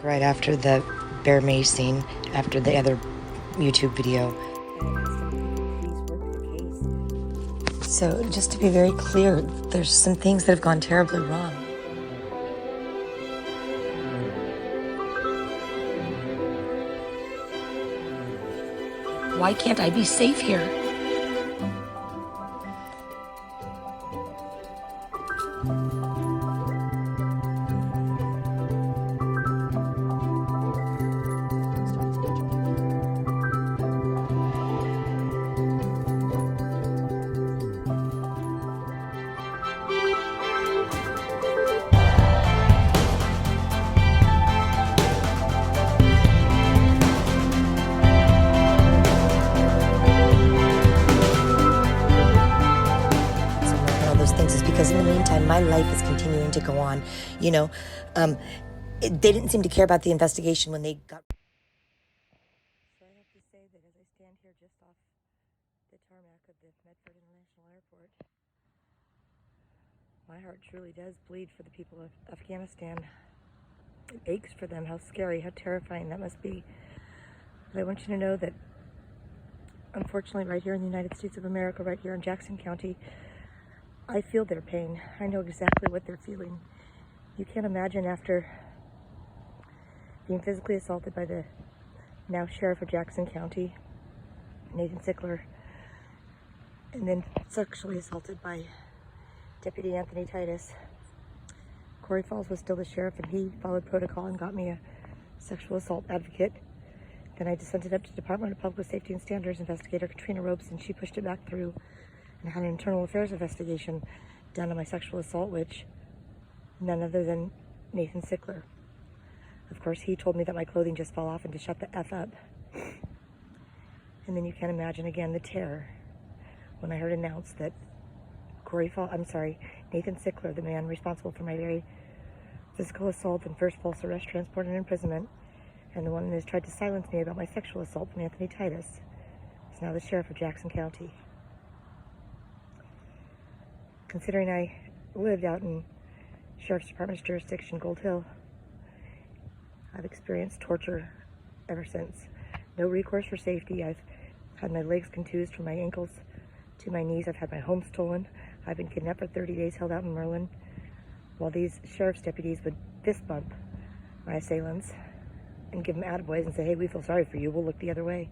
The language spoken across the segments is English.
right after the bear macing, after the other YouTube video. So just to be very clear, there's some things that have gone terribly wrong. Why can't I be safe here? Things is because in the meantime my life is continuing to go on. They didn't seem to care about the investigation when they got. So I have to say that as I stand here just off the tarmac of the Medford International Airport, my heart truly does bleed for the people of Afghanistan. It aches for them. How scary, how terrifying that must be. But I want you to know that unfortunately right here in the United States of America, right here in Jackson County, I feel their pain. I know exactly what they're feeling. You can't imagine after being physically assaulted by the now Sheriff of Jackson County, Nathan Sickler, and then sexually assaulted by Deputy Anthony Titus. Corey Falls was still the sheriff, and he followed protocol and got me a sexual assault advocate. Then I sent it up to the Department of Public Safety and Standards investigator Katrina Ropes, and she pushed it back through and had an internal affairs investigation done on my sexual assault, which none other than Nathan Sickler. Of course, he told me that my clothing just fell off and to shut the F up. And then you can imagine again the terror when I heard announced that Nathan Sickler, the man responsible for my very physical assault and first false arrest, transport, and imprisonment, and the one that has tried to silence me about my sexual assault from Anthony Titus, is now the Sheriff of Jackson County. Considering I lived out in Sheriff's Department's jurisdiction, Gold Hill, I've experienced torture ever since. No recourse for safety. I've had my legs contused from my ankles to my knees. I've had my home stolen. I've been kidnapped for 30 days, held out in Merlin, while these sheriff's deputies would fist bump my assailants and give them attaboys and say, hey, we feel sorry for you, we'll look the other way.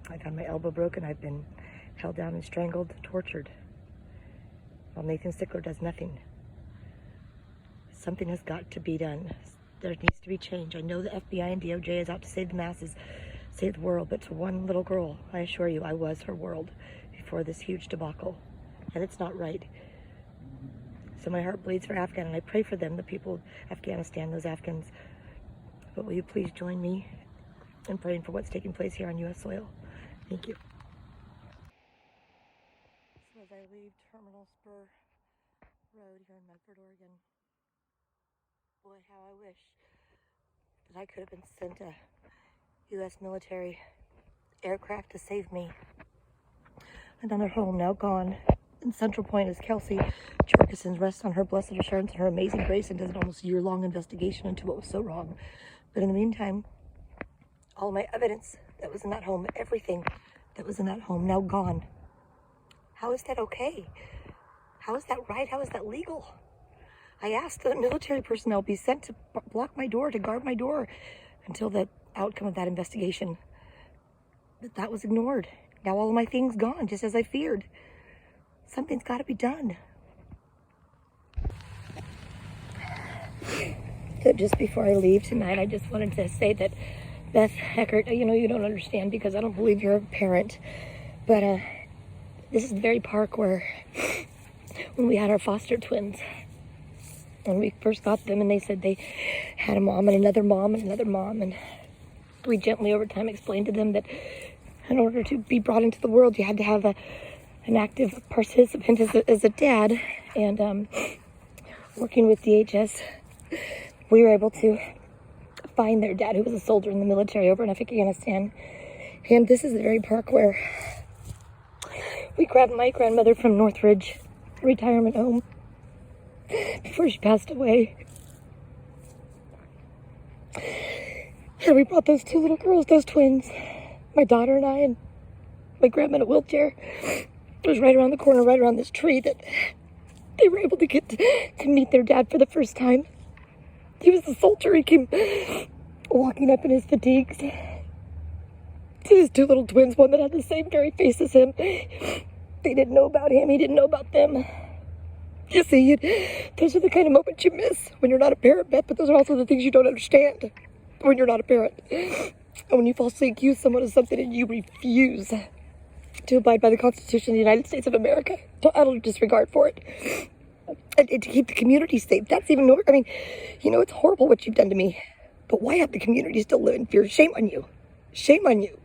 I've had my elbow broken. I've been held down and strangled, tortured, while Nathan Sickler does nothing. Something has got to be done. There needs to be change. I know the FBI and DOJ is out to save the masses, save the world, but to one little girl, I assure you, I was her world before this huge debacle, and it's not right. So my heart bleeds for Afghan, and I pray for them, the people of Afghanistan, those Afghans. But will you please join me in praying for what's taking place here on U.S. soil? Thank you. So as I leave Terminal Spur Road here in Medford, Oregon, boy, how I wish that I could have been sent a U.S. military aircraft to save me. Another home now gone. And Central Point as Kelsey Jorgensen rests on her blessed assurance and her amazing grace and does an almost year-long investigation into what was so wrong. But in the meantime, all my evidence that was in that home, everything that was in that home, now gone. How is that okay? How is that right? How is that legal? I asked that military personnel be sent to block my door, to guard my door, until the outcome of that investigation. But that was ignored. Now all of my things gone, just as I feared. Something's got to be done. So just before I leave tonight, I just wanted to say that Beth, Heckert, you don't understand because I don't believe you're a parent, but this is the very park where when we had our foster twins, when we first got them, and they said they had a mom and another mom and another mom, and we gently over time explained to them that in order to be brought into the world, you had to have an active participant as a dad. And working with DHS, we were able to find their dad, who was a soldier in the military over in Afghanistan. And this is the very park where we grabbed my grandmother from Northridge retirement home before she passed away. And we brought those two little girls, those twins, my daughter and I, and my grandma in a wheelchair. It was right around the corner, right around this tree, that they were able to get to meet their dad for the first time. He was a soldier. He came walking up in his fatigues. His two little twins, one that had the same very face as him. They didn't know about him. He didn't know about them. You see, those are the kind of moments you miss when you're not a parent, Beth, but those are also the things you don't understand when you're not a parent. And when you falsely accuse someone of something and you refuse to abide by the Constitution of the United States of America, to utter disregard for it, and to keep the community safe. That's even more. I mean, it's horrible what you've done to me, but why have the community still live in fear? Shame on you. Shame on you.